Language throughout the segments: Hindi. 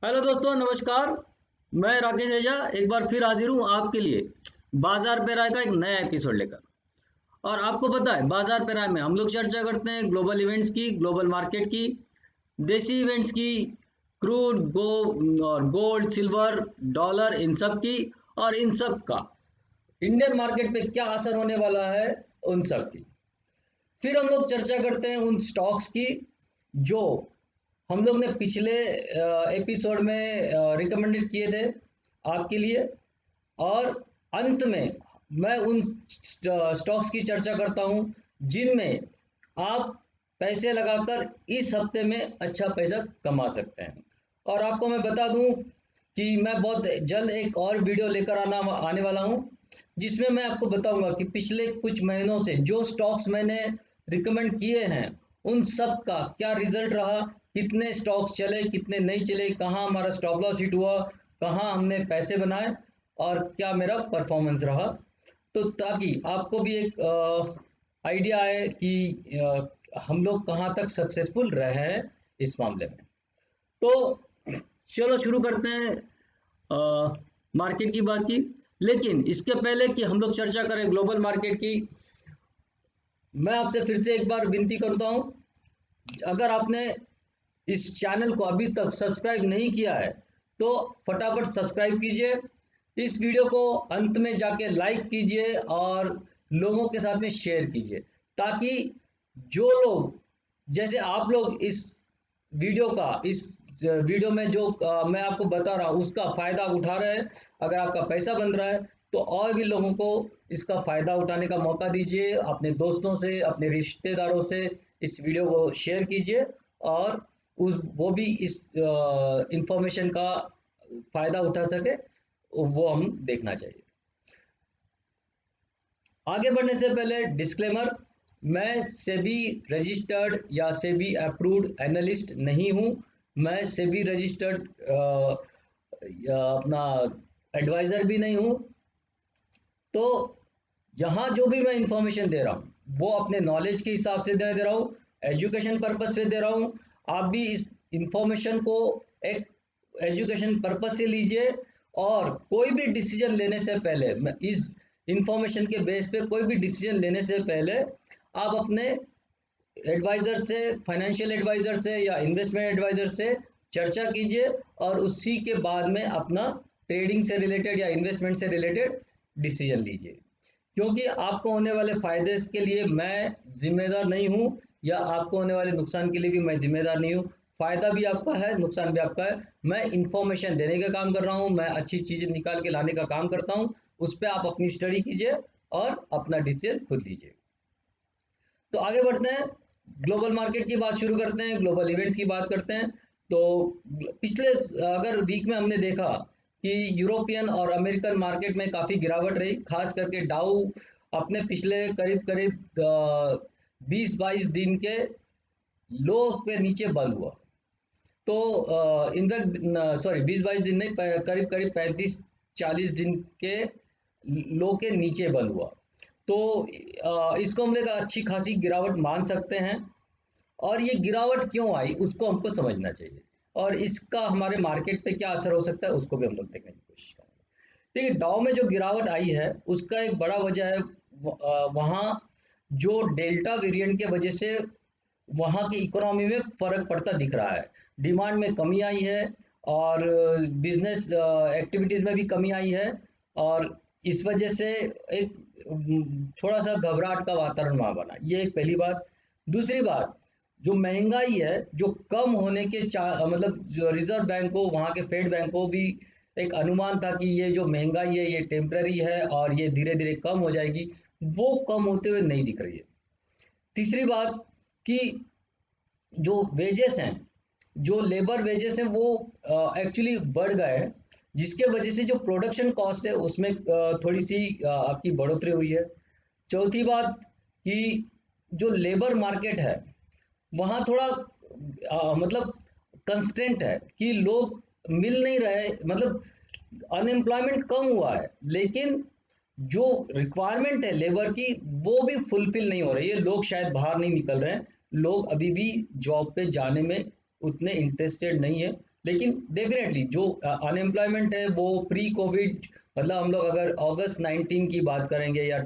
हेलो दोस्तों, नमस्कार। मैं राकेश रेजा एक बार फिर हाजिर हूँ आपके लिए बाजार पे राय का एक नया एपिसोड लेकर। और आपको पता है, बाजार पे राय में हम लोग चर्चा करते हैं ग्लोबल इवेंट्स की, ग्लोबल मार्केट की, देसी इवेंट्स की, क्रूड गो और गोल्ड सिल्वर डॉलर इन सब की, और इन सब का इंडियन मार्केट पे क्या असर होने वाला है उन सब की। फिर हम लोग चर्चा करते हैं उन स्टॉक्स की जो हम लोग ने पिछले एपिसोड में रिकमेंडेड किए थे आपके लिए। और अंत में मैं उन स्टॉक्स की चर्चा करता हूं जिनमें आप पैसे लगाकर इस हफ्ते में अच्छा पैसा कमा सकते हैं। और आपको मैं बता दूं कि मैं बहुत जल्द एक और वीडियो लेकर आने वाला हूं जिसमें मैं आपको बताऊंगा कि पिछले कुछ महीनों से जो स्टॉक्स मैंने रिकमेंड किए हैं उन सब का क्या रिजल्ट रहा, कितने स्टॉक्स चले कितने नहीं चले, कहाँ हमारा स्टॉप लॉस हिट हुआ, कहाँ हमने पैसे बनाए और क्या मेरा परफॉर्मेंस रहा। तो ताकि आपको भी एक आइडिया आए कि हम लोग कहाँ तक सक्सेसफुल रहे हैं इस मामले में। तो चलो शुरू करते हैं मार्केट की बात की। लेकिन इसके पहले कि हम लोग चर्चा करें ग्लोबल मार्केट की, मैं आपसे फिर से एक बार विनती करता हूं, अगर आपने इस चैनल को अभी तक सब्सक्राइब नहीं किया है तो फटाफट सब्सक्राइब कीजिए। इस वीडियो को अंत में जाके लाइक कीजिए और लोगों के साथ में शेयर कीजिए, ताकि जो लोग जैसे आप लोग इस वीडियो में जो मैं आपको बता रहा हूँ उसका फ़ायदा उठा रहे हैं, अगर आपका पैसा बन रहा है तो और भी लोगों को इसका फ़ायदा उठाने का मौका दीजिए। अपने दोस्तों से, अपने रिश्तेदारों से इस वीडियो को शेयर कीजिए और उस वो भी इस इंफॉर्मेशन का फ़ायदा उठा सके, वो हम देखना चाहिए। आगे बढ़ने से पहले डिस्क्लेमर, मैं सेबी रजिस्टर्ड या सेबी अप्रूव्ड एनालिस्ट नहीं हूं। मैं सेबी रजिस्टर्ड अपना एडवाइज़र भी नहीं हूं। तो यहाँ जो भी मैं इंफॉर्मेशन दे रहा हूँ वो अपने नॉलेज के हिसाब से दे रहा हूँ, एजुकेशन पर्पस से दे रहा हूँ। आप भी इस इंफॉर्मेशन को एक एजुकेशन पर्पस से लीजिए। और कोई भी डिसीजन लेने से पहले, इस इंफॉर्मेशन के बेस पे कोई भी डिसीजन लेने से पहले आप अपने एडवाइज़र से, फाइनेंशियल एडवाइज़र से या इन्वेस्टमेंट एडवाइज़र से चर्चा कीजिए और उसी के बाद में अपना ट्रेडिंग से रिलेटेड या इन्वेस्टमेंट से रिलेटेड डिसीजन लीजिए। क्योंकि आपको होने वाले फ़ायदे के लिए मैं ज़िम्मेदार नहीं हूँ, या आपको होने वाले नुकसान के लिए भी मैं ज़िम्मेदार नहीं हूँ। फ़ायदा भी आपका है, नुकसान भी आपका है। मैं इन्फॉर्मेशन देने का काम कर रहा हूँ, मैं अच्छी चीज़ें निकाल के लाने का काम करता हूँ। उस पर आप अपनी स्टडी कीजिए और अपना डिसीजन खुद लीजिए। तो आगे बढ़ते हैं, ग्लोबल मार्केट की बात शुरू करते हैं, ग्लोबल इवेंट्स की बात करते हैं। तो पिछले अगर वीक में हमने देखा कि यूरोपियन और अमेरिकन मार्केट में काफ़ी गिरावट रही, खास करके डाउ अपने पिछले करीब करीब 20-22 दिन के लो के नीचे बंद हुआ। तो इनफैक्ट सॉरी, 20-22 दिन नहीं, करीब करीब 35-40 दिन के लो के नीचे बंद हुआ। तो इसको हम लोग अच्छी खासी गिरावट मान सकते हैं। और ये गिरावट क्यों आई उसको हमको समझना चाहिए, और इसका हमारे मार्केट पे क्या असर हो सकता है उसको भी हम लोग देखने की कोशिश करेंगे। देखिए, डाउ में जो गिरावट आई है उसका एक बड़ा वजह है वहाँ जो डेल्टा वेरिएंट के वजह से वहाँ की इकोनॉमी में फ़र्क पड़ता दिख रहा है। डिमांड में कमी आई है और बिजनेस एक्टिविटीज़ में भी कमी आई है। और इस वजह से एक थोड़ा सा घबराहट का वातावरण वहाँ बना, ये एक पहली बात। दूसरी बात, जो महंगाई है जो कम होने के मतलब जो रिजर्व बैंक को, वहाँ के फेड बैंक को भी एक अनुमान था कि ये जो महंगाई है ये टेम्पररी है और ये धीरे धीरे कम हो जाएगी, वो कम होते हुए नहीं दिख रही है। तीसरी बात कि जो वेजेस हैं, जो लेबर वेजेस हैं वो एक्चुअली बढ़ गए हैं, जिसके वजह से जो प्रोडक्शन कॉस्ट है उसमें थोड़ी सी आपकी बढ़ोतरी हुई है। चौथी बात कि जो लेबर मार्केट है वहाँ थोड़ा मतलब कंस्ट्रेंट है कि लोग मिल नहीं रहे, मतलब अनएम्प्लॉयमेंट कम हुआ है, लेकिन जो रिक्वायरमेंट है लेबर की वो भी फुलफिल नहीं हो रही है। लोग शायद बाहर नहीं निकल रहे हैं, लोग अभी भी जॉब पे जाने में उतने इंटरेस्टेड नहीं है। लेकिन डेफिनेटली जो अनएम्प्लॉयमेंट है वो प्री कोविड, मतलब हम लोग अगर अगस्त 19 की बात करेंगे या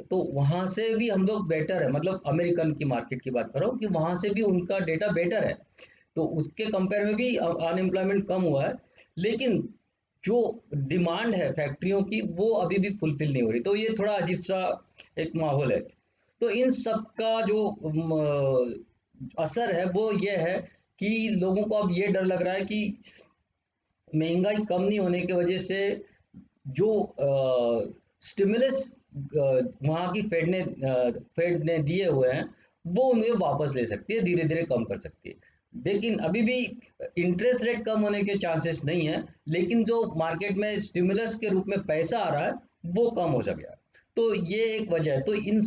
तो वहाँ से भी हम लोग बेटर है, मतलब अमेरिकन की मार्केट की बात कर रहा हूँ कि वहाँ से भी उनका डेटा बेटर है, तो उसके कंपेयर में भी अनएम्प्लॉयमेंट कम हुआ है। लेकिन जो डिमांड है फैक्ट्रियों की वो अभी भी फुलफिल नहीं हो रही, तो ये थोड़ा अजीब सा एक माहौल है। तो इन सब का जो असर है वो ये है कि लोगों को अब ये डर लग रहा है कि महंगाई कम नहीं होने की वजह से जो स्टिमुलस वहाँ की फेड ने दिए हुए हैं वो उन्हें वापस ले सकती है, धीरे धीरे कम कर सकती है। लेकिन अभी भी इंटरेस्ट रेट कम होने के चांसेस नहीं है, लेकिन जो मार्केट में स्टिमुलस के रूप में पैसा आ रहा है वो कम हो जा गया। तो ये एक वजह है। तो इन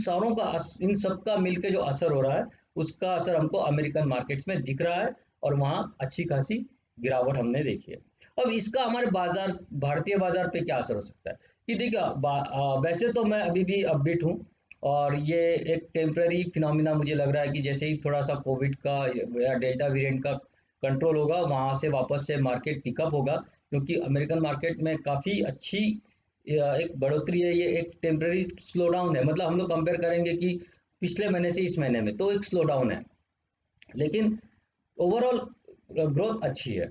सब का मिलकर जो असर हो रहा है उसका असर हमको अमेरिकन मार्केट्स में दिख रहा है, और वहाँ अच्छी खासी गिरावट हमने देखी है। अब इसका हमारे बाजार, भारतीय बाजार पे क्या असर हो सकता है कि देखिए, वैसे तो मैं अभी भी अपबीट हूँ, और ये एक टेम्पररी फिनोमिना मुझे लग रहा है कि जैसे ही थोड़ा सा कोविड का या डेल्टा वेरिएंट का कंट्रोल होगा वहाँ से वापस से मार्केट पिकअप होगा, क्योंकि अमेरिकन मार्केट में काफ़ी अच्छी एक बढ़ोतरी है। ये एक टेम्पररी स्लो डाउन है, मतलब हम लोग कंपेयर करेंगे कि पिछले महीने से इस महीने में तो एक स्लो डाउन है, लेकिन ओवरऑल ग्रोथ अच्छी है।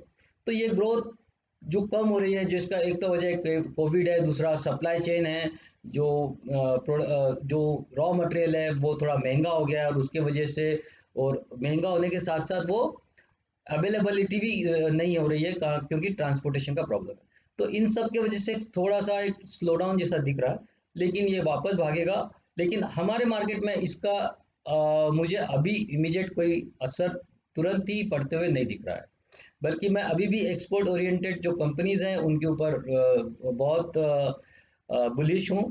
तो ये ग्रोथ जो कम हो रही है, जिसका एक तो वजह कोविड है, दूसरा सप्लाई चेन है, जो जो रॉ मटेरियल है वो थोड़ा महंगा हो गया है, और उसके वजह से, और महंगा होने के साथ साथ वो अवेलेबिलिटी भी नहीं हो रही है, क्योंकि ट्रांसपोर्टेशन का प्रॉब्लम है। तो इन सब के वजह से थोड़ा सा एक स्लो डाउन जैसा दिख रहा है, लेकिन ये वापस भागेगा। लेकिन हमारे मार्केट में इसका मुझे अभी इमीडिएट कोई असर तुरंत ही पड़ते हुए नहीं दिख रहा है, बल्कि मैं अभी भी एक्सपोर्ट ओरिएंटेड जो कंपनीज हैं उनके ऊपर बहुत बुलिश हूँ।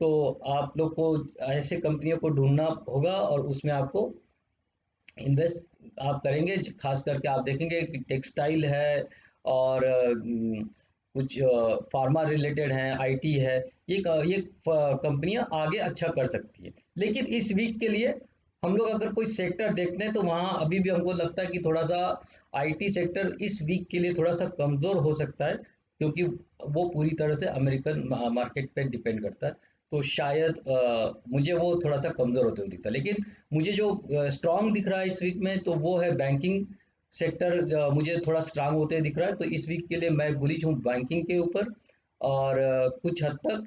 तो आप लोग को ऐसे कंपनियों को ढूंढना होगा, और उसमें आपको इन्वेस्ट आप करेंगे, खास करके आप देखेंगे कि टेक्सटाइल है, और कुछ फार्मा रिलेटेड हैं, आईटी है, ये कंपनियां आगे अच्छा कर सकती है। लेकिन इस वीक के लिए हम लोग अगर कोई सेक्टर देखते हैं तो वहाँ अभी भी हमको लगता है कि थोड़ा सा आईटी सेक्टर इस वीक के लिए थोड़ा सा कमज़ोर हो सकता है, क्योंकि वो पूरी तरह से अमेरिकन मार्केट पे डिपेंड करता है। तो शायद मुझे वो थोड़ा सा कमज़ोर होते हुए दिखता है। लेकिन मुझे जो स्ट्रांग दिख रहा है इस वीक में तो वो है बैंकिंग सेक्टर, मुझे थोड़ा स्ट्रांग होते दिख रहा है। तो इस वीक के लिए मैं बुलिश हूँ बैंकिंग के ऊपर, और कुछ हद तक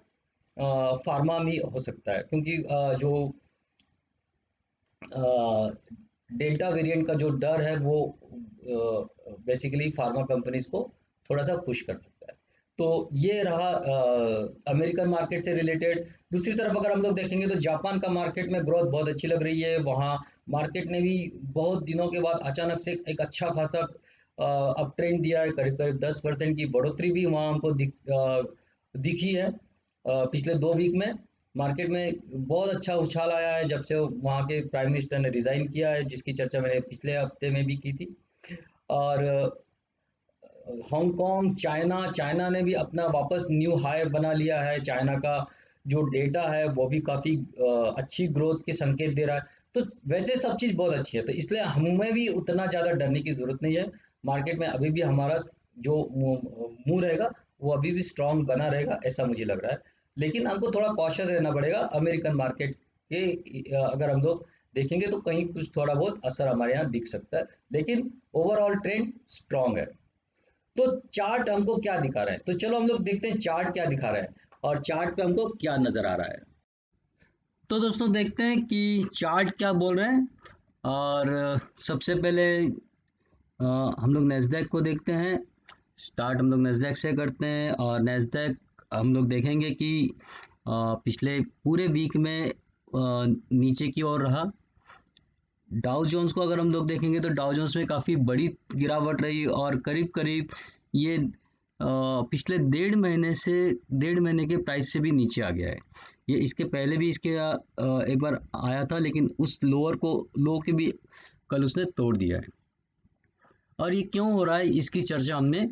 फार्मा भी हो सकता है, क्योंकि जो डेल्टा वेरिएंट का जो डर है वो बेसिकली फार्मा कंपनीज को थोड़ा सा पुश कर सकता है। तो ये रहा अमेरिकन मार्केट से रिलेटेड। दूसरी तरफ अगर हम लोग देखेंगे तो जापान का मार्केट में ग्रोथ बहुत अच्छी लग रही है। वहाँ मार्केट ने भी बहुत दिनों के बाद अचानक से एक अच्छा खासा अप ट्रेंड दिया है, करीब करीब 10% की बढ़ोतरी भी वहाँ हमको दिखी है पिछले 2 वीक में। मार्केट में बहुत अच्छा उछाल आया है जब से वहाँ के प्राइम मिनिस्टर ने रिजाइन किया है, जिसकी चर्चा मैंने पिछले हफ्ते में भी की थी। और हांगकांग, चाइना चाइना ने भी अपना वापस न्यू हाई बना लिया है। चाइना का जो डेटा है वो भी काफ़ी अच्छी ग्रोथ के संकेत दे रहा है। तो वैसे सब चीज़ बहुत अच्छी है, तो इसलिए हमें भी उतना ज़्यादा डरने की ज़रूरत नहीं है। मार्केट में अभी भी हमारा जो मुंह रहेगा वो अभी भी स्ट्रांग बना रहेगा, ऐसा मुझे लग रहा है। लेकिन हमको थोड़ा कॉशियस रहना पड़ेगा अमेरिकन मार्केट के। अगर हम लोग देखेंगे तो कहीं कुछ थोड़ा बहुत असर हमारे यहाँ दिख सकता है, लेकिन ओवरऑल ट्रेंड स्ट्रांग है। तो चार्ट हमको क्या दिखा रहा है, तो चलो हम लोग देखते हैं चार्ट क्या दिखा रहा है, और चार्ट पे हमको क्या नजर आ रहा है। तो दोस्तों देखते हैं कि चार्ट क्या बोल रहे हैं। और सबसे पहले हम लोग नेस्डैक को देखते हैं। स्टार्ट हम लोग नेस्डैक से करते हैं, और नेस्डैक हम लोग देखेंगे कि पिछले पूरे वीक में नीचे की ओर रहा। डाउ जोन्स को अगर हम लोग देखेंगे तो डाउ जोन्स में काफ़ी बड़ी गिरावट रही, और करीब करीब ये पिछले 1.5 महीने से 1.5 महीने के प्राइस से भी नीचे आ गया है। ये इसके पहले भी इसके एक बार आया था, लेकिन उस लो के भी कल उसने तोड़ दिया है। और ये क्यों हो रहा है इसकी चर्चा हमने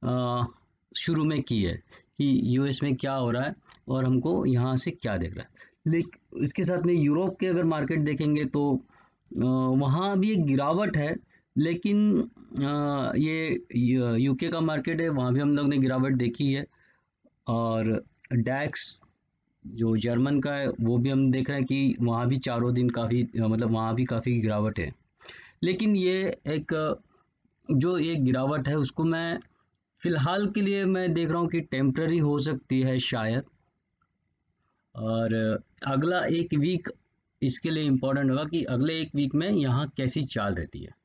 अ, शुरू में की है कि यूएस में क्या हो रहा है और हमको यहाँ से क्या दिख रहा है। लेकिन इसके साथ में यूरोप के अगर मार्केट देखेंगे तो वहाँ भी एक गिरावट है, लेकिन ये यूके का मार्केट है, वहाँ भी हम लोग ने गिरावट देखी है। और डैक्स जो जर्मन का है वो भी हम देख रहे हैं कि वहाँ भी चारों दिन काफ़ी मतलब वहाँ भी काफ़ी गिरावट है। लेकिन ये एक जो ये गिरावट है उसको मैं फ़िलहाल के लिए मैं देख रहा हूँ कि टेम्पररी हो सकती है शायद। और अगला एक वीक इसके लिए इम्पोर्टेंट होगा कि अगले एक वीक में यहाँ कैसी चाल रहती है।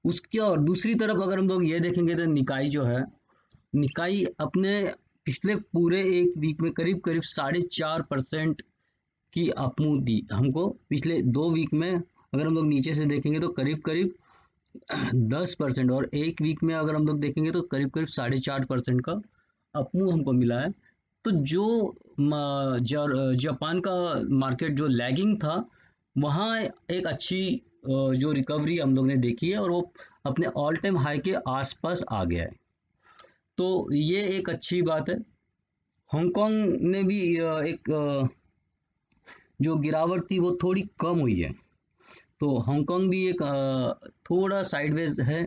उसके और दूसरी तरफ अगर हम लोग ये देखेंगे तो निकाई जो है, निकाई अपने पिछले पूरे एक वीक में करीब करीब 4.5% की अपमूव दी हमको। पिछले 2 वीक में अगर हम लोग नीचे से देखेंगे तो करीब करीब 10%, और एक वीक में अगर हम लोग देखेंगे तो करीब करीब 4.5% का अपमूव हमको मिला है। तो जो जापान का मार्केट जो लैगिंग था, वहाँ एक अच्छी जो रिकवरी हम लोग ने देखी है और वो अपने ऑल टाइम हाई के आसपास आ गया है। तो ये एक अच्छी बात है। हांगकांग ने भी एक जो गिरावट थी वो थोड़ी कम हुई है। तो हांगकांग भी एक थोड़ा साइडवेज है।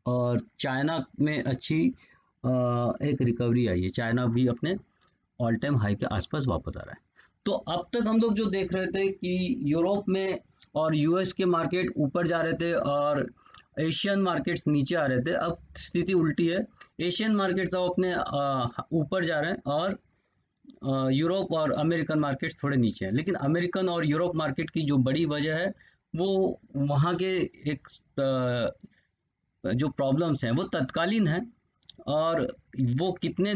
और चाइना में अच्छी एक रिकवरी आई है, चाइना भी अपने ऑल टाइम हाई के आसपास वापस आ रहा है। तो अब तक हम लोग जो देख रहे थे कि यूरोप में और यूएस के मार्केट ऊपर जा रहे थे और एशियन मार्केट्स नीचे आ रहे थे, अब स्थिति उल्टी है। एशियन मार्केट्स अब अपने ऊपर जा रहे हैं और यूरोप और अमेरिकन मार्केट्स थोड़े नीचे हैं। लेकिन अमेरिकन और यूरोप मार्केट की जो बड़ी वजह है वो वहाँ के एक जो प्रॉब्लम्स हैं वो तत्कालीन हैं, और वो कितने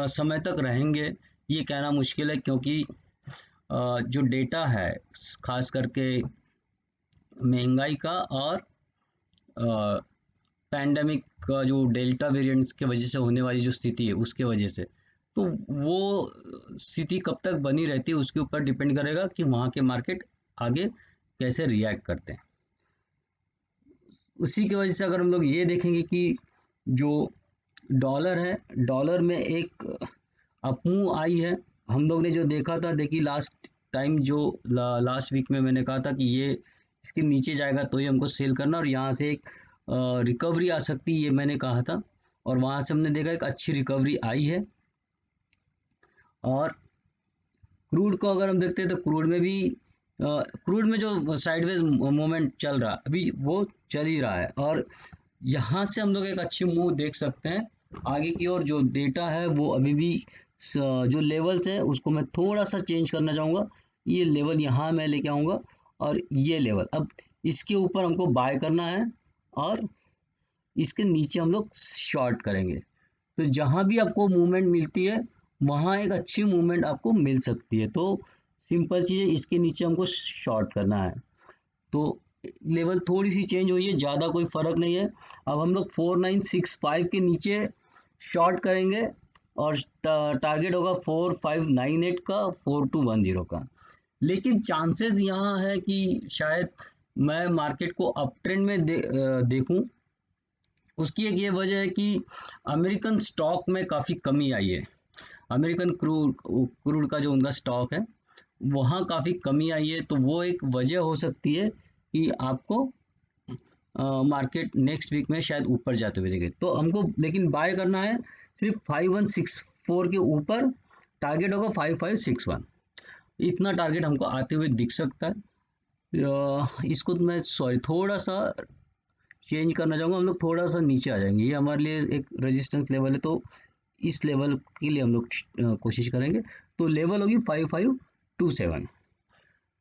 समय तक रहेंगे ये कहना मुश्किल है, क्योंकि जो डेटा है खास करके महंगाई का और पैंडेमिक का जो डेल्टा वेरिएंट्स के वजह से होने वाली जो स्थिति है उसके वजह से, तो वो स्थिति कब तक बनी रहती है उसके ऊपर डिपेंड करेगा कि वहाँ के मार्केट आगे कैसे रिएक्ट करते हैं। उसी की वजह से अगर हम लोग ये देखेंगे कि जो डॉलर है, डॉलर में एक अपमूव आई है। हम लोग ने जो देखा था, देखिए लास्ट टाइम जो लास्ट वीक में मैंने कहा था कि ये इसके नीचे जाएगा तो ही हमको सेल करना, और यहाँ से एक रिकवरी आ सकती है, ये मैंने कहा था। और वहाँ से हमने देखा एक अच्छी रिकवरी आई है। और क्रूड को अगर हम देखते हैं तो क्रूड में भी क्रूड में जो साइडवेज मूवमेंट चल रहा है अभी वो चल ही रहा है, और यहाँ से हम लोग एक अच्छी मूव देख सकते हैं आगे की ओर। जो डेटा है वो अभी भी जो लेवल्स है उसको मैं थोड़ा सा चेंज करना चाहूँगा। ये लेवल यहाँ मैं लेके आऊँगा, और ये लेवल अब इसके ऊपर हमको बाय करना है, और इसके नीचे हम लोग शॉर्ट करेंगे। तो जहाँ भी आपको मूवमेंट मिलती है वहाँ एक अच्छी मूवमेंट आपको मिल सकती है। तो सिंपल चीज़ है, इसके नीचे हमको शॉर्ट करना है। तो लेवल थोड़ी सी चेंज हुई है, ज़्यादा कोई फ़र्क नहीं है। अब हम लोग 4965 के नीचे शॉर्ट करेंगे, और टारगेट होगा 4598 का, 4210 का। लेकिन चांसेस यहाँ है कि शायद मैं मार्केट को अप ट्रेंड में देखूं। उसकी एक ये वजह है कि अमेरिकन स्टॉक में काफ़ी कमी आई है। अमेरिकन क्रूड क्रूड का जो उनका स्टॉक है वहाँ काफ़ी कमी आई है, तो वो एक वजह हो सकती है कि आपको मार्केट नेक्स्ट वीक में शायद ऊपर जाते हुए दिखे। तो हमको लेकिन बाय करना है सिर्फ 5164 के ऊपर। टारगेट होगा 5561, इतना टारगेट हमको आते हुए दिख सकता है। इसको तो मैं सॉरी थोड़ा सा चेंज करना चाहूँगा, हम लोग थोड़ा सा नीचे आ जाएंगे। ये हमारे लिए एक रेजिस्टेंस लेवल है, तो इस लेवल के लिए हम लोग कोशिश करेंगे। तो लेवल होगी 5527।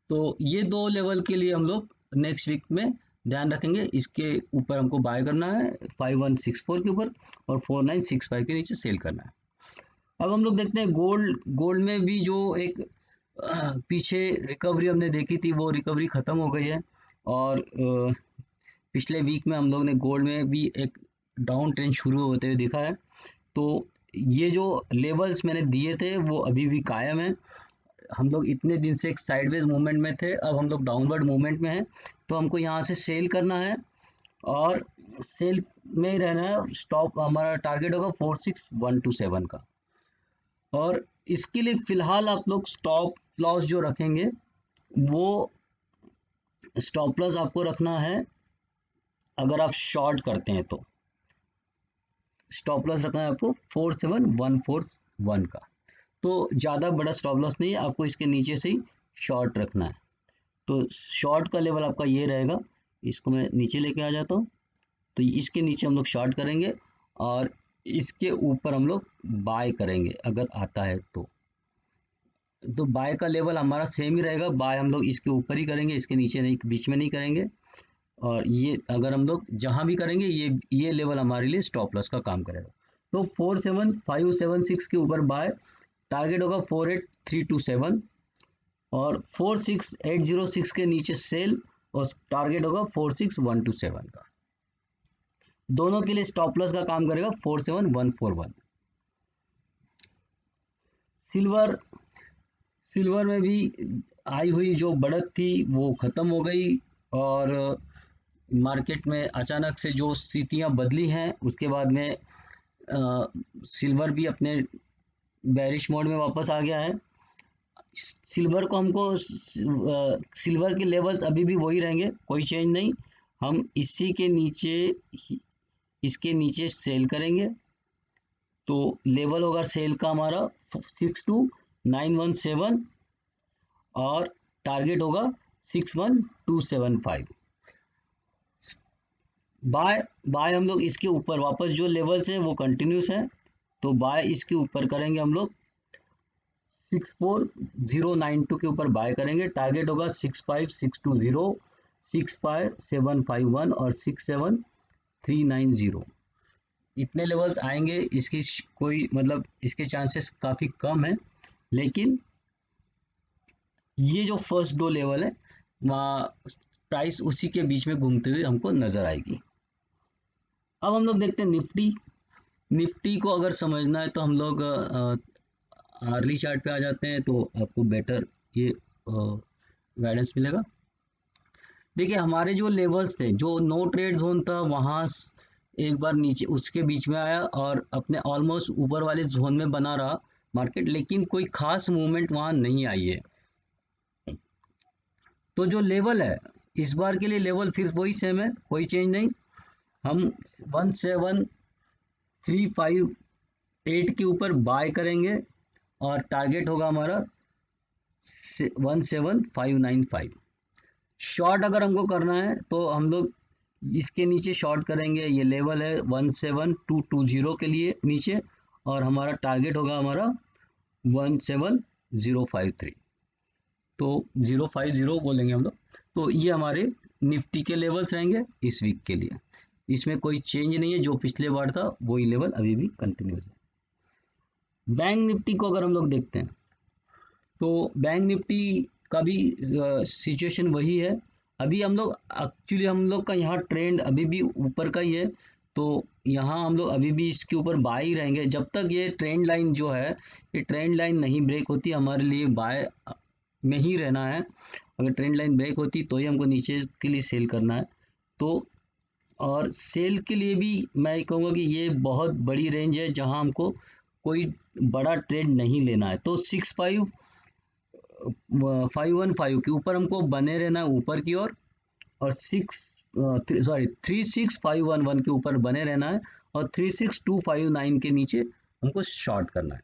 तो ये दो लेवल के लिए हम लोग नेक्स्ट वीक में ध्यान रखेंगे। इसके ऊपर हमको बाय करना है 5164 के ऊपर, और 4965 के नीचे सेल करना है। अब हम लोग देखते हैं गोल्ड। गोल्ड में भी जो एक पीछे रिकवरी हमने देखी थी वो रिकवरी ख़त्म हो गई है, और पिछले वीक में हम लोग ने गोल्ड में भी एक डाउन ट्रेंड शुरू होते हुए देखा है। तो ये जो लेवल्स मैंने दिए थे वो अभी भी कायम है। हम लोग इतने दिन से एक साइडवेज मूवमेंट में थे, अब हम लोग डाउनवर्ड मूवमेंट में हैं। तो हमको यहाँ से सेल करना है, और सेल में ही रहना है। स्टॉप हमारा टारगेट होगा 46127 का। और इसके लिए फ़िलहाल आप लोग स्टॉप लॉस जो रखेंगे वो स्टॉप लॉस आपको रखना है अगर आप शॉर्ट करते हैं तो स्टॉप लॉस रखना है आपको 47141 का। तो ज़्यादा बड़ा स्टॉप लॉस नहीं है, आपको इसके नीचे से ही शॉर्ट रखना है। तो शॉर्ट का लेवल आपका ये रहेगा, इसको मैं नीचे लेके आ जाता हूँ। तो इसके नीचे हम लोग शॉर्ट करेंगे और इसके ऊपर हम लोग बाय करेंगे अगर आता है तो बाय का लेवल हमारा सेम ही रहेगा। बाय हम लोग इसके ऊपर ही करेंगे, इसके नीचे नहीं, बीच में नहीं करेंगे। और ये अगर हम लोग जहां भी करेंगे ये लेवल हमारे लिए स्टॉप लॉस का काम करेगा। तो 47576 के ऊपर बाय, टारगेट होगा 48327 और 46806 के नीचे सेल और टारगेट होगा 46127 का। दोनों के लिए स्टॉप लॉस का काम करेगा 47141। सिल्वर सिल्वर में भी आई हुई जो बढ़त थी वो खत्म हो गई और मार्केट में अचानक से जो स्थितियां बदली हैं उसके बाद में सिल्वर भी अपने बेरिश मोड में वापस आ गया है। सिल्वर को हमको सिल्वर के लेवल्स अभी भी वही रहेंगे, कोई चेंज नहीं। हम इसी के नीचे इसके नीचे सेल करेंगे तो लेवल होगा सेल का हमारा 62917 और टारगेट होगा 61275। बाय बाय हम लोग इसके ऊपर वापस जो लेवल्स हैं वो कंटिन्यूस हैं, तो बाय इसके ऊपर करेंगे हम लोग 64092 के ऊपर बाय करेंगे। टारगेट होगा 65620, 65751 और 67390। इतने लेवल्स आएंगे, इसकी कोई मतलब इसके चांसेस काफ़ी कम है, लेकिन ये जो फर्स्ट दो लेवल है वहाँ प्राइस उसी के बीच में घूमते हुए हमको नज़र आएगी। अब हम लोग देखते हैं निफ्टी को अगर समझना है तो हम लोग आर्ली चार्ट पे आ जाते हैं तो आपको बेटर ये गाइडेंस मिलेगा। देखिए हमारे जो लेवल्स थे, जो नो ट्रेड जोन था वहाँ एक बार नीचे उसके बीच में आया और अपने ऑलमोस्ट ऊपर वाले जोन में बना रहा मार्केट, लेकिन कोई खास मूवमेंट वहाँ नहीं आई है। तो जो लेवल है इस बार के लिए लेवल फिर वही सेम है, कोई चेंज नहीं। हम 17358 के ऊपर बाय करेंगे और टारगेट होगा हमारा 17595। शॉर्ट अगर हमको करना है तो हम लोग इसके नीचे शॉर्ट करेंगे, ये लेवल है 17220 के लिए नीचे और हमारा टारगेट होगा हमारा 17053। तो 050 बोलेंगे हम लोग। तो ये हमारे निफ्टी के लेवल्स रहेंगे इस वीक के लिए। इसमें कोई चेंज नहीं है, जो पिछले बार था वही लेवल अभी भी कंटिन्यूस है। बैंक निफ्टी को अगर हम लोग देखते हैं तो बैंक निफ्टी का भी सिचुएशन वही है। अभी हम लोग एक्चुअली हम लोग का यहाँ ट्रेंड अभी भी ऊपर का ही है, तो यहाँ हम लोग अभी भी इसके ऊपर बाय ही रहेंगे जब तक ये ट्रेंड लाइन जो है ये ट्रेंड लाइन नहीं ब्रेक होती, हमारे लिए बाय में ही रहना है। अगर ट्रेंड लाइन ब्रेक होती तो ही हमको नीचे के लिए सेल करना है। तो और सेल के लिए भी मैं कहूँगा कि ये बहुत बड़ी रेंज है जहाँ हमको कोई बड़ा ट्रेड नहीं लेना है। तो 515 के ऊपर हमको बने रहना है ऊपर की ओर और 36511 के ऊपर बने रहना है और 36259 के नीचे हमको शॉर्ट करना है।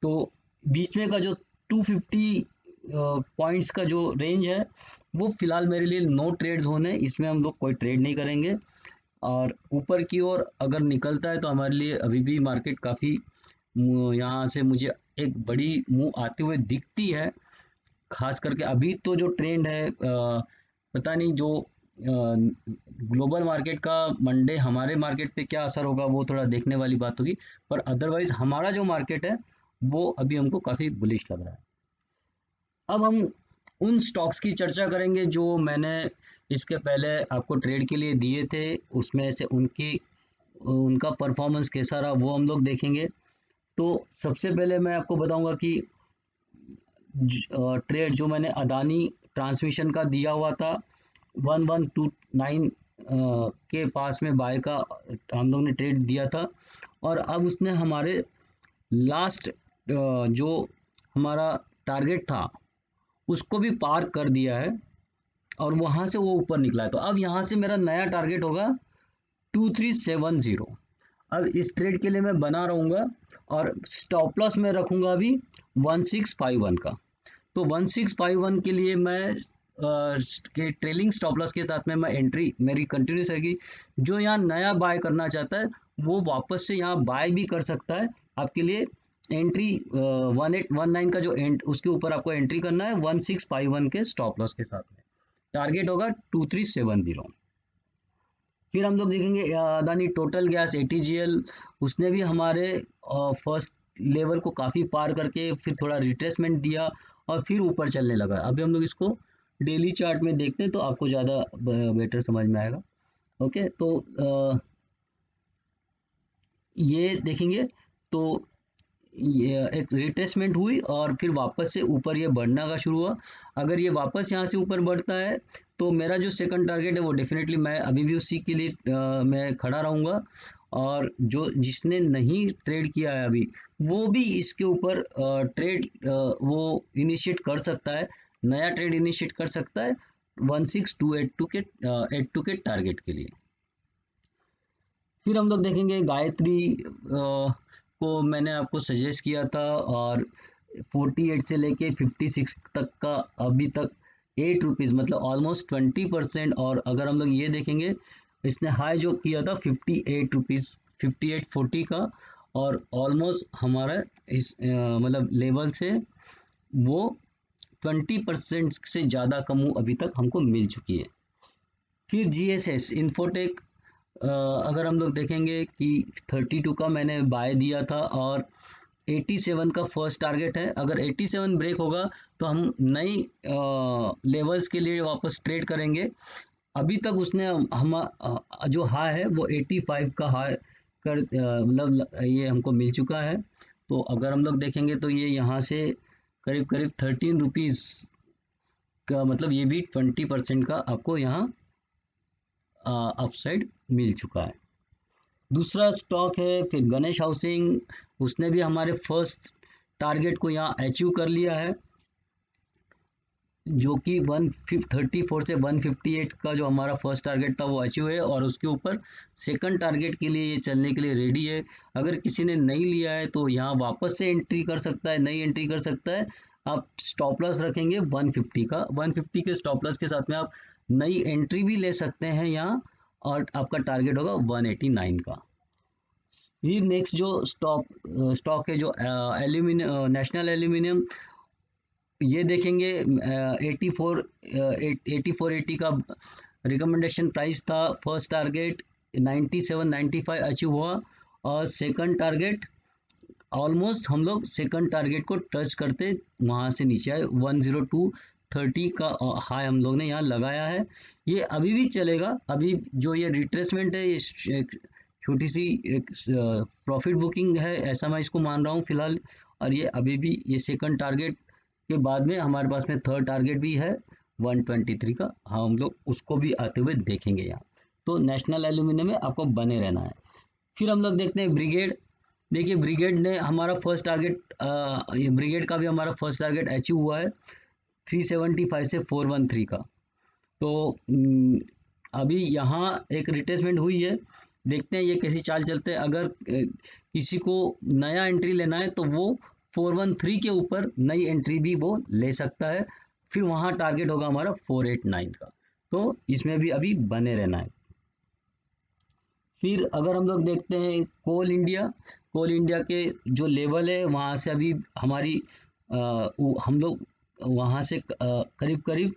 तो बीच में का जो 250 पॉइंट्स का जो रेंज है वो फिलहाल मेरे लिए नो ट्रेड जोन है, इसमें हम लोग कोई ट्रेड नहीं करेंगे। और ऊपर की ओर अगर निकलता है तो हमारे लिए अभी भी मार्केट काफ़ी यहाँ से मुझे एक बड़ी मूव आते हुए दिखती है। खास करके अभी तो जो ट्रेंड है पता नहीं जो ग्लोबल मार्केट का मंडे हमारे मार्केट पे क्या असर होगा वो थोड़ा देखने वाली बात होगी, पर अदरवाइज हमारा जो मार्केट है वो अभी हमको काफ़ी बुलिश लग रहा है। अब हम उन स्टॉक्स की चर्चा करेंगे जो मैंने इसके पहले आपको ट्रेड के लिए दिए थे, उसमें से उनका परफॉर्मेंस कैसा रहा वो हम लोग देखेंगे। तो सबसे पहले मैं आपको बताऊंगा कि ट्रेड जो मैंने अदानी ट्रांसमिशन का दिया हुआ था 1129 के पास में बाय का हम लोग ने ट्रेड दिया था और अब उसने हमारे लास्ट जो हमारा टारगेट था उसको भी पार कर दिया है और वहाँ से वो ऊपर निकला है। तो अब यहाँ से मेरा नया टारगेट होगा 2370। अब इस ट्रेड के लिए मैं बना रहूँगा और स्टॉप लॉस में रखूँगा अभी 1651 का। तो 1651 के लिए मैं के ट्रेलिंग स्टॉप लॉस के साथ में मैं एंट्री मेरी कंटिन्यूस रहेगी। जो यहाँ नया बाय करना चाहता है वो वापस से यहाँ बाय भी कर सकता है। आपके लिए एंट्री 1819 का जो उसके ऊपर आपको एंट्री करना है 1651 के स्टॉप लॉस के साथ में। टारगेट होगा 2370। फिर हम लोग देखेंगे अदानी टोटल गैस ATGL, उसने भी हमारे फर्स्ट लेवल को काफ़ी पार करके फिर थोड़ा रिट्रेसमेंट दिया और फिर ऊपर चलने लगा। अभी हम लोग इसको डेली चार्ट में देखते हैं तो आपको ज़्यादा बेटर समझ में आएगा। ओके, तो ये देखेंगे तो ये एक रिट्रेसमेंट हुई और फिर वापस से ऊपर ये बढ़ना का शुरू हुआ। अगर ये वापस यहाँ से ऊपर बढ़ता है तो मेरा जो सेकंड टारगेट है वो डेफिनेटली मैं अभी भी उसी के लिए मैं खड़ा रहूँगा। और जो जिसने नहीं ट्रेड किया है अभी वो भी इसके ऊपर ट्रेड वो इनिशिएट कर सकता है, नया ट्रेड इनिशिएट कर सकता है 16282 के टारगेट के लिए। फिर हम लोग देखेंगे गायत्री को मैंने आपको सजेस्ट किया था और 48 से लेके 56 तक का अभी तक ₹8 मतलब ऑलमोस्ट 20%। और अगर हम लोग ये देखेंगे इसने हाई जो किया था ₹58 5840 का और ऑलमोस्ट हमारा इस मतलब लेवल से वो 20% से ज़्यादा कम अभी तक हमको मिल चुकी है। फिर GSS इन्फोटेक अगर हम लोग देखेंगे कि 32 का मैंने बाय दिया था और 87 का फर्स्ट टारगेट है। अगर 87 ब्रेक होगा तो हम नई लेवल्स के लिए वापस ट्रेड करेंगे। अभी तक उसने हम जो हाई है वो 85 का हाई कर मतलब ये हमको मिल चुका है। तो अगर हम लोग देखेंगे तो ये यहाँ से करीब करीब ₹13 का मतलब ये भी 20% का आपको यहाँ अपसाइड मिल चुका है। दूसरा स्टॉक है फिर गणेश हाउसिंग, उसने भी हमारे फर्स्ट टारगेट को यहाँ अचीव कर लिया है जो कि 134 से 158 का जो हमारा फर्स्ट टारगेट था वो अचीव है और उसके ऊपर सेकंड टारगेट के लिए ये चलने के लिए रेडी है। अगर किसी ने नहीं लिया है तो यहाँ वापस से एंट्री कर सकता है, नई एंट्री कर सकता है। आप स्टॉप लॉस रखेंगे 150 का, 150 के स्टॉप लॉस के साथ में आप नई एंट्री भी ले सकते हैं यहाँ और आपका टारगेट होगा 189 का। फिर नेक्स्ट जो स्टॉक है जो एल्यूमिनियम नेशनल एल्यूमिनियम, ये देखेंगे 8480 का रिकमेंडेशन प्राइस था। फर्स्ट टारगेट 9795 अचीव हुआ और सेकंड टारगेट ऑलमोस्ट हम लोग सेकंड टारगेट को टच करते वहाँ से नीचे आए 10230 का हाई हम लोग ने यहाँ लगाया है। ये अभी भी चलेगा, अभी जो ये रिट्रेसमेंट है ये छोटी सी एक प्रॉफिट बुकिंग है ऐसा मैं इसको मान रहा हूँ फिलहाल। और ये अभी भी ये सेकंड टारगेट के बाद में हमारे पास में थर्ड टारगेट भी है 123 का, हम लोग उसको भी आते हुए देखेंगे यहाँ। तो नेशनल एल्यूमिनियम में आपको बने रहना है। फिर हम लोग देखते हैं ब्रिगेड। देखिए ब्रिगेड ने हमारा फर्स्ट टारगेट ये ब्रिगेड का भी हमारा फर्स्ट टारगेट अचीव हुआ है 375 से 413 का। तो अभी यहाँ एक रिट्रेसमेंट हुई है, देखते हैं ये कैसी चाल चलते हैं। अगर किसी को नया एंट्री लेना है तो वो 413 के ऊपर नई एंट्री भी वो ले सकता है। फिर वहाँ टारगेट होगा हमारा 489 का। तो इसमें भी अभी बने रहना है। फिर अगर हम लोग देखते हैं कोल इंडिया के जो लेवल है वहाँ से अभी हमारी हम लोग वहाँ से करीब करीब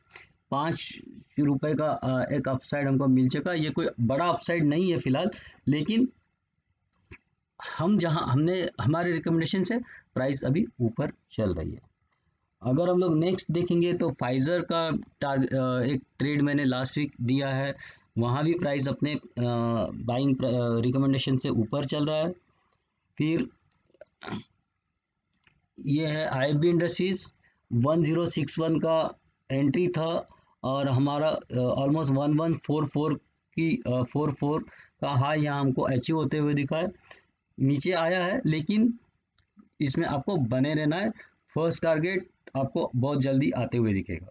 ₹5 का एक अपसाइड हमको मिल चुका। ये कोई बड़ा अपसाइड नहीं है फिलहाल, लेकिन हम जहाँ हमने हमारे रिकमेंडेशन से प्राइस अभी ऊपर चल रही है। अगर हम लोग नेक्स्ट देखेंगे तो फाइज़र का एक ट्रेड मैंने लास्ट वीक दिया है, वहाँ भी प्राइस अपने बाइंग रिकमेंडेशन से ऊपर चल रहा है। फिर ये है IFB इंडस्ट्रीज़, 1061 का एंट्री था और हमारा ऑलमोस्ट 1144 की 44 का हाई यहाँ हमको अचीव होते हुए दिखा है। नीचे आया है लेकिन इसमें आपको बने रहना है, फर्स्ट टारगेट आपको बहुत जल्दी आते हुए दिखेगा।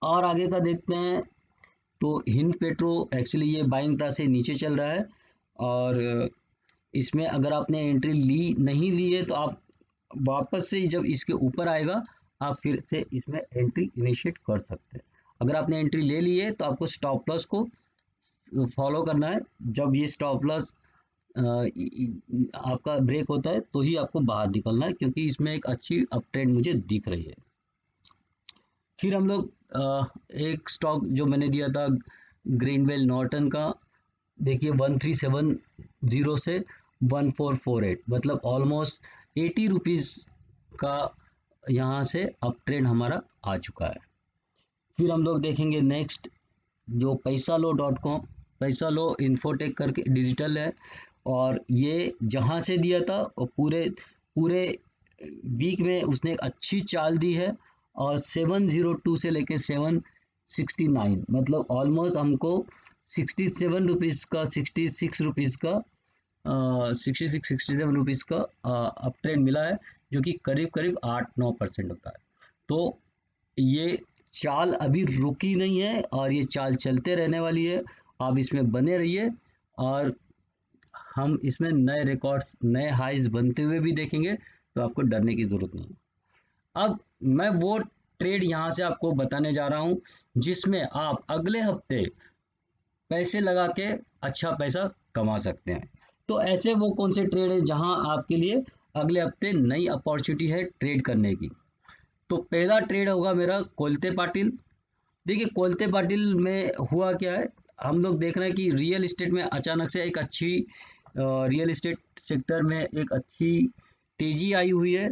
और आगे का देखते हैं तो हिंद पेट्रो एक्चुअली ये बाइंग प्राइस से नीचे चल रहा है, और इसमें अगर आपने एंट्री नहीं ली है तो आप वापस से जब इसके ऊपर आएगा आप फिर से इसमें एंट्री इनिशिएट कर सकते हैं। अगर आपने एंट्री ले ली है तो आपको स्टॉप लॉस को फॉलो करना है। जब ये स्टॉप लॉस आपका ब्रेक होता है तो ही आपको बाहर निकलना है, क्योंकि इसमें एक अच्छी अप ट्रेंड मुझे दिख रही है। फिर हम लोग एक स्टॉक जो मैंने दिया था ग्रीनवेल नॉर्टन का, देखिए 1370 से 1448, मतलब ऑलमोस्ट 80 रुपीज़ का यहाँ से अप ट्रेंड हमारा आ चुका है। फिर हम लोग देखेंगे नेक्स्ट जो paisalo.com, पैसालो इन्फोटेक करके डिजिटल है, और ये जहाँ से दिया था पूरे पूरे वीक में उसने एक अच्छी चाल दी है, और 702 से लेके 769, मतलब ऑलमोस्ट हमको 67 रुपीज़ का 66 रुपीज़ का 67 रुपीज़ का अप ट्रेंड मिला है, जो कि करीब करीब 8-9% होता है। तो ये चाल अभी रुकी नहीं है और ये चाल चलते रहने वाली है। आप इसमें बने रहिए और हम इसमें नए रिकॉर्ड्स, नए हाइज बनते हुए भी देखेंगे, तो आपको डरने की ज़रूरत नहीं। अब मैं वो ट्रेड यहाँ से आपको बताने जा रहा हूँ जिसमें आप अगले हफ्ते पैसे लगा के अच्छा पैसा कमा सकते हैं। तो ऐसे वो कौन से ट्रेड है जहाँ आपके लिए अगले हफ्ते नई अपॉर्चुनिटी है ट्रेड करने की। तो पहला ट्रेड होगा मेरा कोलते पाटिल। देखिए कोलते पाटिल में हुआ क्या है, हम लोग देख रहे हैं कि रियल इस्टेट में अचानक से एक अच्छी रियल इस्टेट सेक्टर में एक अच्छी तेज़ी आई हुई है।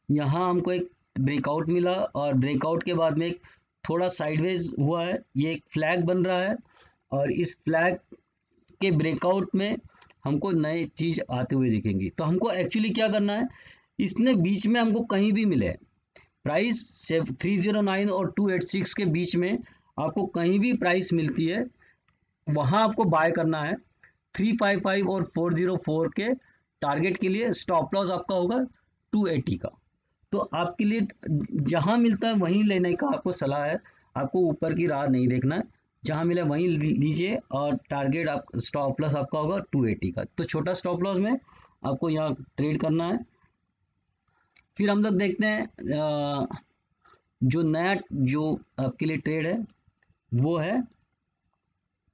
यहाँ हमको एक ब्रेकआउट मिला और ब्रेकआउट के बाद में एक थोड़ा साइडवेज हुआ है, ये एक फ्लैग बन रहा है, और इस फ्लैग के ब्रेकआउट में हमको नई चीज़ आते हुए दिखेंगी। तो हमको एक्चुअली क्या करना है, इसने बीच में हमको कहीं भी मिले प्राइस 309 और 286 के बीच में, आपको कहीं भी प्राइस मिलती है वहाँ आपको बाय करना है। 355 और 404 के टारगेट के लिए स्टॉप लॉस आपका होगा 280 का। तो आपके लिए जहाँ मिलता है वहीं लेने का आपको सलाह है, आपको ऊपर की राह नहीं देखना है, जहाँ मिले वहीं लीजिए, और टारगेट आप स्टॉप लॉस आपका होगा 280 का। तो छोटा स्टॉप लॉस में आपको यहाँ ट्रेड करना है। फिर हम लोग देखते हैं जो नया जो आपके लिए ट्रेड है वो है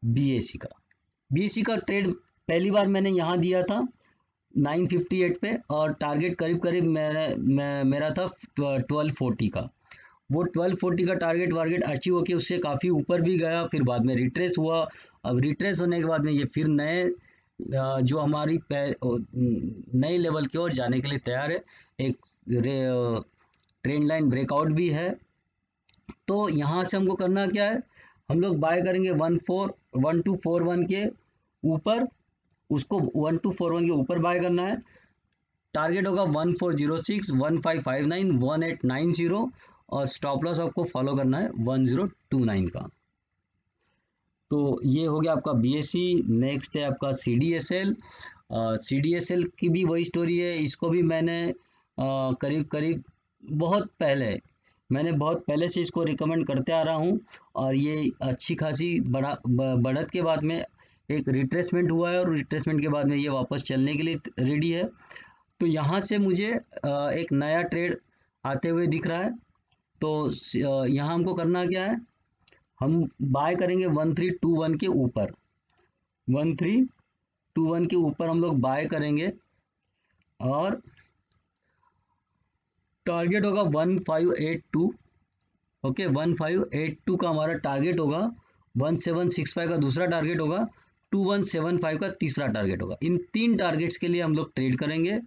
बीएससी का। बीएससी का ट्रेड पहली बार मैंने यहाँ दिया था 958 पे, और टारगेट करीब करीब मेरा था 1240 का। वो 1240 का टारगेट वारगेट अचीव होकर उससे काफ़ी ऊपर भी गया, फिर बाद में रिट्रेस हुआ। अब रिट्रेस होने के बाद में ये फिर नए जो हमारी नए लेवल की ओर जाने के लिए तैयार है। एक ट्रेंड लाइन ब्रेकआउट भी है। तो यहाँ से हमको करना क्या है, हम लोग बाय करेंगे 1241 के ऊपर, उसको 1241 के ऊपर बाय करना है। टारगेट होगा 1406, 1559, 1890, और स्टॉप लॉस आपको फॉलो करना है 1029 का। तो ये हो गया आपका बीएससी। नेक्स्ट है आपका सीडीएसएल। सीडीएसएल की भी वही स्टोरी है, इसको भी मैंने करीब करीब बहुत पहले से इसको रिकमेंड करते आ रहा हूँ, और ये अच्छी खासी बढ़त के बाद में एक रिट्रेसमेंट हुआ है, और रिट्रेसमेंट के बाद में ये वापस चलने के लिए रेडी है। तो यहाँ से मुझे एक नया ट्रेड आते हुए दिख रहा है। तो यहाँ हमको करना क्या है, हम बाय करेंगे 1321 के ऊपर, 1321 के ऊपर हम लोग बाय करेंगे, और टारगेट होगा 1582। ओके, 1582 का हमारा टारगेट होगा, 1765 का दूसरा टारगेट होगा, 2175 का तीसरा टारगेट होगा। इन 3 टारगेट्स के लिए हम लोग ट्रेड करेंगे,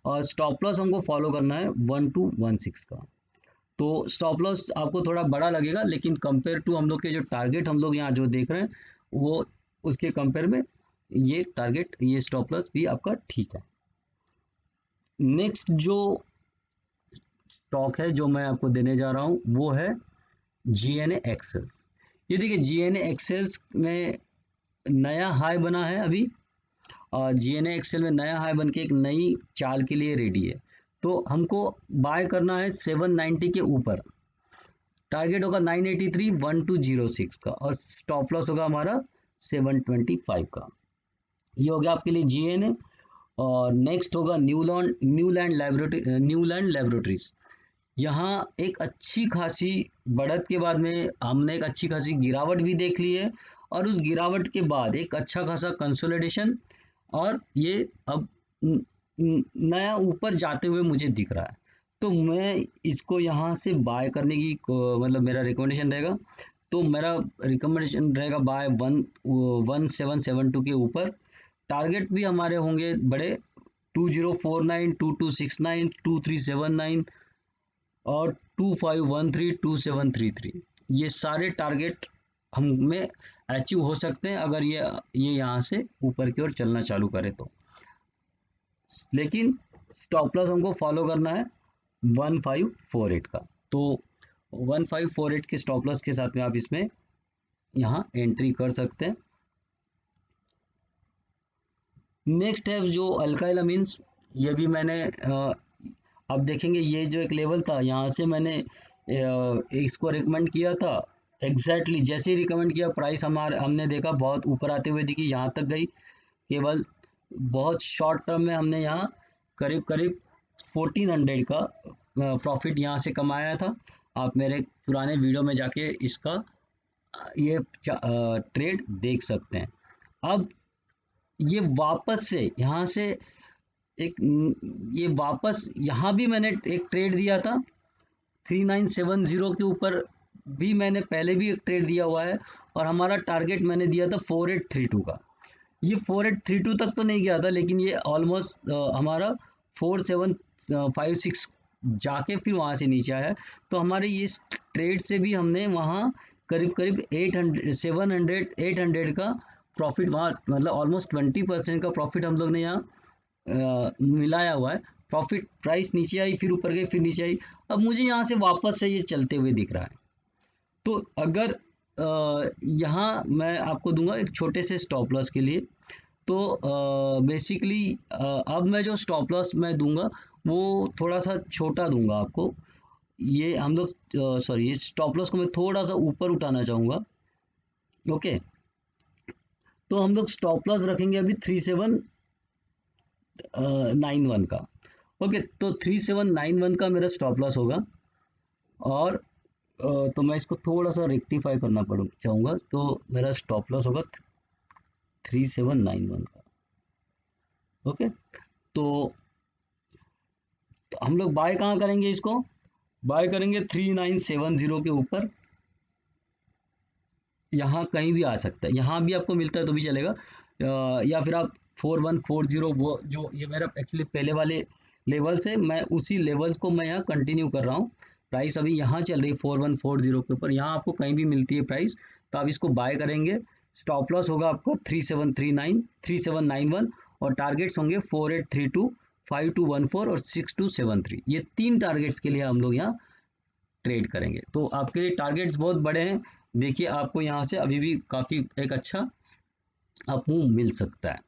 और स्टॉप लॉस हमको फॉलो करना है 1216 का। तो स्टॉप लॉस आपको थोड़ा बड़ा लगेगा, लेकिन कंपेयर टू हम लोग के जो टारगेट हम लोग यहाँ जो देख रहे हैं वो उसके कंपेयर में ये टारगेट, ये स्टॉप लॉस भी आपका ठीक है। नेक्स्ट जो स्टॉक है जो मैं आपको देने जा रहा हूँ वो है जीएनए एक्सेल्स। ये देखिए जीएनए एक्सेल्स में नया हाई बना है अभी, और जीएनए एक्सेल में नया हाई बन के एक नई चाल के लिए रेडी है। तो हमको बाय करना है 790 के ऊपर। टारगेट होगा 983 1206 का, और स्टॉप लॉस होगा हमारा 725 का। ये हो गया आपके लिए GNA। और नेक्स्ट होगा न्यूलैंड लैबोरेटरीज। यहाँ एक अच्छी खासी बढ़त के बाद में हमने एक अच्छी खासी गिरावट भी देख ली है, और उस गिरावट के बाद एक अच्छा खासा कंसोलिडेशन, और ये अब नया ऊपर जाते हुए मुझे दिख रहा है। तो मैं इसको यहाँ से बाय करने की मतलब मेरा रिकमेंडेशन रहेगा। तो मेरा रिकमेंडेशन रहेगा बाय 1772 के ऊपर। टारगेट भी हमारे होंगे बड़े, 2049, 2269, 2379 और 2513, 2733। ये सारे टारगेट हमें अचीव हो सकते हैं अगर ये यहाँ से ऊपर की ओर चलना चालू करे तो। लेकिन स्टॉप लॉस हमको फॉलो करना है 1548 का। तो 1548 के स्टॉप लॉस के साथ में आप इसमें यहाँ एंट्री कर सकते हैं। नेक्स्ट है जो अल्काइल अमीन्स, ये भी मैंने अब देखेंगे ये जो एक लेवल था, यहाँ से मैंने इसको रिकमेंड किया था। एग्जैक्टली जैसे ही रिकमेंड किया, प्राइस हमने देखा बहुत ऊपर आते हुए दिखी, यहाँ तक गई। केवल बहुत शॉर्ट टर्म में हमने यहाँ करीब करीब 1400 का प्रॉफिट यहाँ से कमाया था। आप मेरे पुराने वीडियो में जाके इसका ये ट्रेड देख सकते हैं। अब ये वापस से यहाँ से एक ये वापस यहाँ भी मैंने एक ट्रेड दिया था 3970 के ऊपर, भी मैंने पहले भी एक ट्रेड दिया हुआ है, और हमारा टारगेट मैंने दिया था 4832 का। ये 4832 तक तो नहीं गया था, लेकिन ये ऑलमोस्ट हमारा 4756 जाके फिर वहाँ से नीचे आया। तो हमारे इस ट्रेड से भी हमने वहाँ करीब करीब 800 का प्रॉफिट, वहाँ मतलब ऑलमोस्ट 20% का प्रॉफिट हम लोग ने यहाँ मिलाया हुआ है। प्रॉफिट प्राइस नीचे आई, फिर ऊपर गई, फिर नीचे आई। अब मुझे यहाँ से वापस से ये चलते हुए दिख रहा है। तो अगर यहाँ मैं आपको दूंगा एक छोटे से स्टॉप लॉस के लिए। तो बेसिकली अब मैं जो स्टॉप लॉस मैं दूंगा वो थोड़ा सा छोटा दूंगा आपको। ये हम लोग सॉरी, ये स्टॉप लॉस को मैं थोड़ा सा ऊपर उठाना चाहूँगा। ओके, तो हम लोग स्टॉप लॉस रखेंगे अभी 3791 का। ओके, तो 3791 का मेरा स्टॉप लॉस होगा। और तो मैं इसको थोड़ा सा रेक्टिफाई करना चाहूँगा। तो मेरा स्टॉप लॉस होगा 3791 का। ओके, तो हम लोग बाय कहाँ करेंगे इसको? बाय करेंगे 3970 के ऊपर। यहाँ कहीं भी आ सकता है, यहाँ भी आपको मिलता है तो भी चलेगा, या फिर आप 4140, वो जो ये मेरा एक्चुअली पहले वाले लेवल्स है, मैं उसी लेवल्स को मैं यहाँ कंटिन्यू कर रहा हूँ। प्राइस अभी यहाँ चल रही है 4140 के ऊपर, यहाँ आपको कहीं भी मिलती है प्राइस, तो आप इसको बाय करेंगे। स्टॉप लॉस होगा आपका 3739, 3791, और टारगेट्स होंगे 4832, 5214 और 6273। ये 3 टारगेट्स के लिए हम लोग यहाँ ट्रेड करेंगे। तो आपके लिए टारगेट्स बहुत बड़े हैं। देखिए आपको यहाँ से अभी भी काफ़ी एक अच्छा अप मूव मिल सकता है।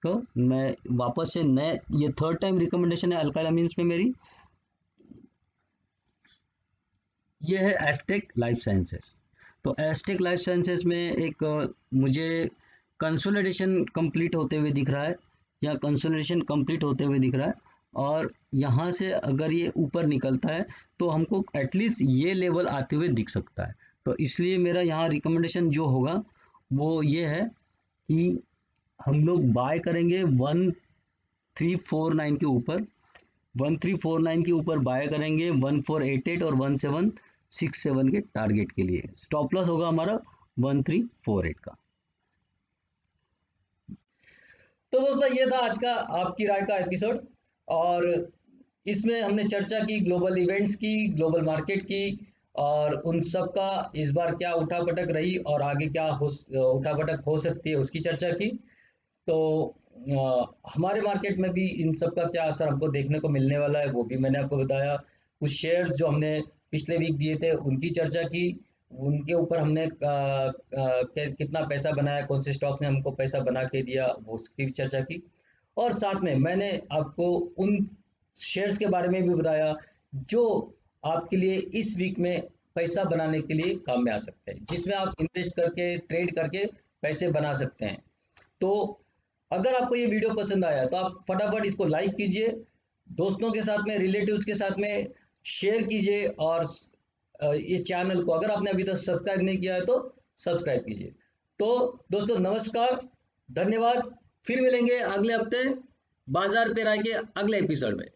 तो मैं वापस से नए, ये थर्ड टाइम रिकमेंडेशन है अल्काइल अमीन्स में मेरी। ये है एस्टेक लाइफ साइंसेस। तो एस्टेक लाइफ साइंसेस में एक मुझे कंसोलिडेशन कंप्लीट होते हुए दिख रहा है, या कंसोलिडेशन कंप्लीट होते हुए दिख रहा है। और यहाँ से अगर ये ऊपर निकलता है तो हमको एटलीस्ट ये लेवल आते हुए दिख सकता है। तो इसलिए मेरा यहाँ रिकमेंडेशन जो होगा वो ये है कि हम लोग बाय करेंगे 1349 के ऊपर, 1349 के ऊपर बाय करेंगे 1488 और 1767 के टारगेट के लिए। स्टॉप लॉस होगा हमारा 1348 का। तो दोस्तों ये था आज का आपकी राय का एपिसोड, और इसमें हमने चर्चा की ग्लोबल इवेंट्स की, ग्लोबल मार्केट की, और उन सब का इस बार क्या उठापटक रही और आगे क्या उठापटक हो सकती है उसकी चर्चा की। तो हमारे मार्केट में भी इन सब का क्या असर हमको देखने को मिलने वाला है वो भी मैंने आपको बताया। कुछ शेयर्स जो हमने पिछले वीक दिए थे उनकी चर्चा की, उनके ऊपर हमने कितना पैसा बनाया, कौन से स्टॉक्स ने हमको पैसा बना के दिया, वो उसकी भी चर्चा की। और साथ में मैंने आपको उन शेयर्स के बारे में भी बताया जो आपके लिए इस वीक में पैसा बनाने के लिए काम में आ सकते हैं, जिसमें आप इन्वेस्ट करके ट्रेड करके पैसे बना सकते हैं। तो अगर आपको ये वीडियो पसंद आया तो आप फटाफट इसको लाइक कीजिए, दोस्तों के साथ में, रिलेटिव्स के साथ में शेयर कीजिए, और ये चैनल को अगर आपने अभी तक सब्सक्राइब नहीं किया है तो सब्सक्राइब कीजिए। तो दोस्तों नमस्कार, धन्यवाद। फिर मिलेंगे अगले हफ्ते बाजार पे राय के अगले एपिसोड में।